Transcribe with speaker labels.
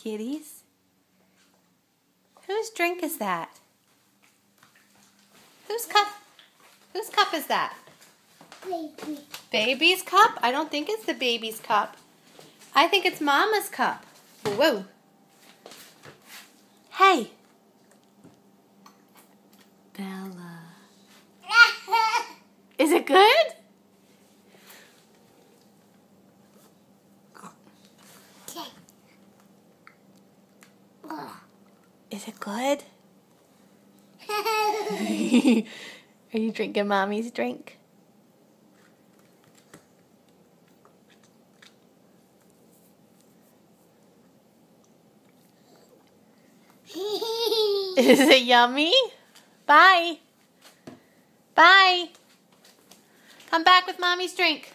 Speaker 1: kitties. Whose drink is that? Whose cup is that?
Speaker 2: Baby.
Speaker 1: Baby's cup? I don't think it's the baby's cup. I think it's Mama's cup. Whoa. Hey. Bella. Is it good? Is it good? Are you drinking Mommy's drink? Is it yummy? Bye. Bye. Come back with Mommy's drink.